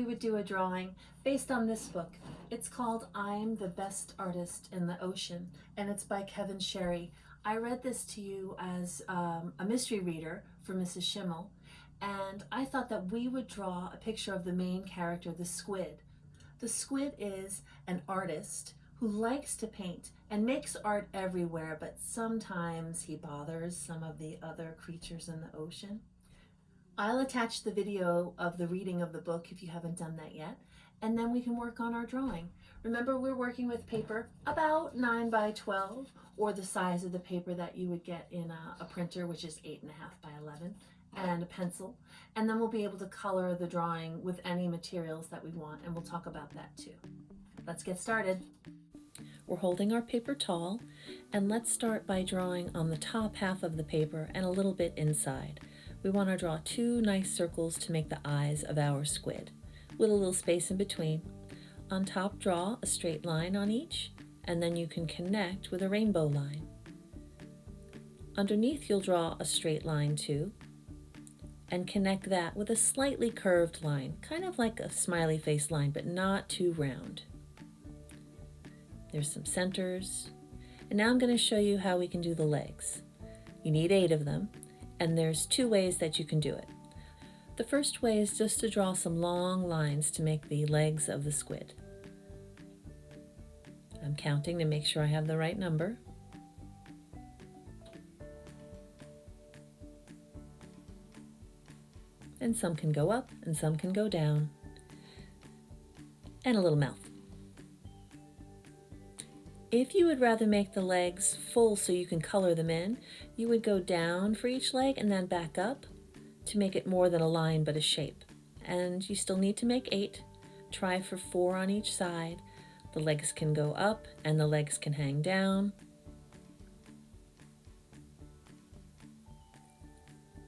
we would do a drawing based on this book. It's called I'm the Best Artist in the Ocean, and it's by Kevin Sherry. I read this to you as a mystery reader for Mrs. Schimmel, and I thought that we would draw a picture of the main character, the squid. The squid is an artist who likes to paint and makes art everywhere, but sometimes he bothers some of the other creatures in the ocean. I'll attach the video of the reading of the book if you haven't done that yet, and then we can work on our drawing. Remember, we're working with paper about 9 by 12, or the size of the paper that you would get in a printer, which is 8.5 by 11, and a pencil. And then we'll be able to color the drawing with any materials that we want, and we'll talk about that too. Let's get started. We're holding our paper tall, and let's start by drawing on the top half of the paper and a little bit inside. We want to draw 2 nice circles to make the eyes of our squid, with a little space in between. On top, draw a straight line on each, and then you can connect with a rainbow line. Underneath, you'll draw a straight line too, and connect that with a slightly curved line, kind of like a smiley face line, but not too round. There's some centers, and now I'm going to show you how we can do the legs. You need 8 of them, and there's 2 ways that you can do it. The first way is just to draw some long lines to make the legs of the squid. I'm counting to make sure I have the right number. And some can go up and some can go down. And a little mouth. If you would rather make the legs full so you can color them in, you would go down for each leg and then back up to make it more than a line but a shape. And you still need to make 8. Try for 4 on each side. The legs can go up and the legs can hang down.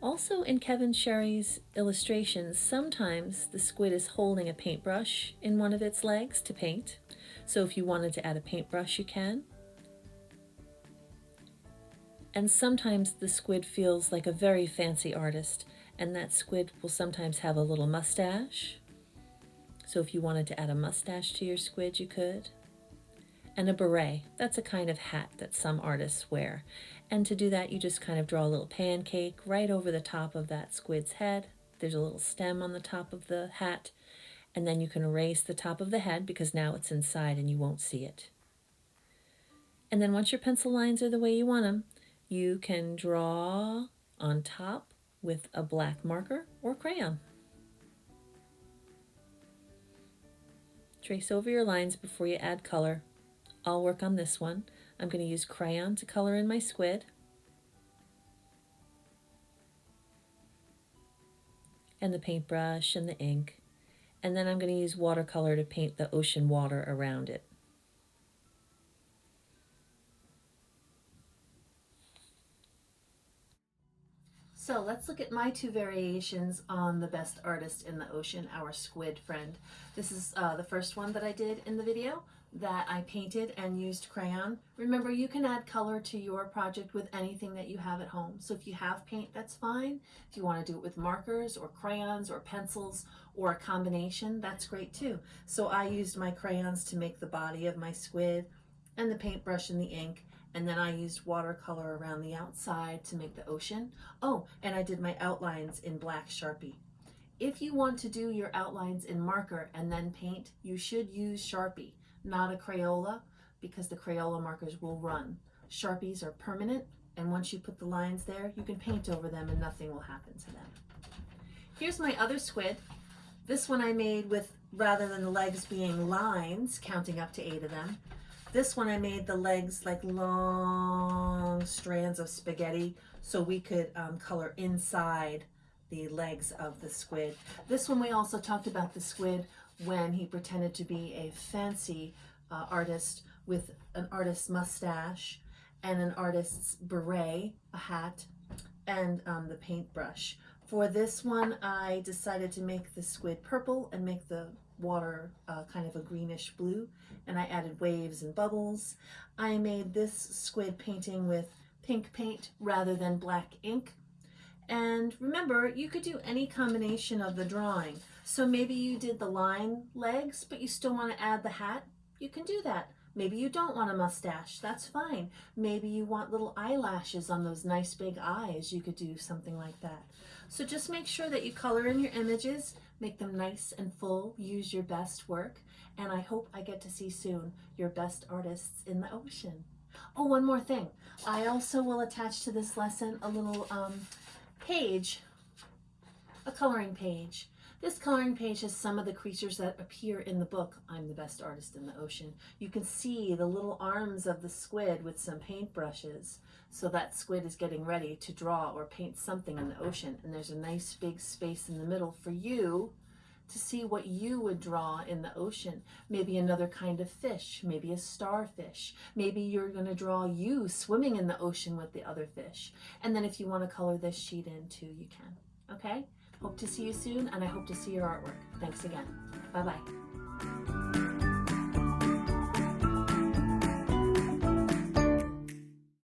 Also in Kevin Sherry's illustrations, sometimes the squid is holding a paintbrush in one of its legs to paint. So if you wanted to add a paintbrush, you can. And sometimes the squid feels like a very fancy artist, and that squid will sometimes have a little mustache. So if you wanted to add a mustache to your squid, you could. And a beret, that's a kind of hat that some artists wear. And to do that, you just kind of draw a little pancake right over the top of that squid's head. There's a little stem on the top of the hat. And then you can erase the top of the head because now it's inside and you won't see it. And then once your pencil lines are the way you want them, you can draw on top with a black marker or crayon. Trace over your lines before you add color. I'll work on this one. I'm going to use crayon to color in my squid. And the paintbrush and the ink. And then I'm going to use watercolor to paint the ocean water around it. So let's look at my 2 variations on the best artist in the ocean, our squid friend. This is the first one that I did in the video that I painted and used crayon. Remember, you can add color to your project with anything that you have at home. So if you have paint, that's fine. If you want to do it with markers or crayons or pencils or a combination, that's great too. So I used my crayons to make the body of my squid and the paintbrush and the ink. And then I used watercolor around the outside to make the ocean. Oh, and I did my outlines in black Sharpie. If you want to do your outlines in marker and then paint, you should use Sharpie, not a Crayola, because the Crayola markers will run. Sharpies are permanent, and once you put the lines there, you can paint over them and nothing will happen to them. Here's my other squid. This one I made with, rather than the legs being lines, counting up to 8 of them, this one I made the legs like long strands of spaghetti so we could color inside the legs of the squid. This one we also talked about the squid when he pretended to be a fancy artist with an artist's mustache and an artist's beret, a hat, and the paintbrush. For this one, I decided to make the squid purple and make the water kind of a greenish blue, and I added waves and bubbles. I made this squid painting with pink paint rather than black ink. And remember, you could do any combination of the drawing. So maybe you did the line legs, but you still want to add the hat. You can do that. Maybe you don't want a mustache. That's fine. Maybe you want little eyelashes on those nice big eyes. You could do something like that. So just make sure that you color in your images, make them nice and full, use your best work, and I hope I get to see soon your best artists in the ocean. Oh, one more thing. I also will attach to this lesson a little page, a coloring page. This coloring page has some of the creatures that appear in the book, I'm the Best Artist in the Ocean. You can see the little arms of the squid with some paintbrushes. So that squid is getting ready to draw or paint something in the ocean. And there's a nice big space in the middle for you to see what you would draw in the ocean. Maybe another kind of fish, maybe a starfish. Maybe you're going to draw you swimming in the ocean with the other fish. And then if you want to color this sheet in too, you can. Okay? Hope to see you soon, and I hope to see your artwork. Thanks again. Bye-bye.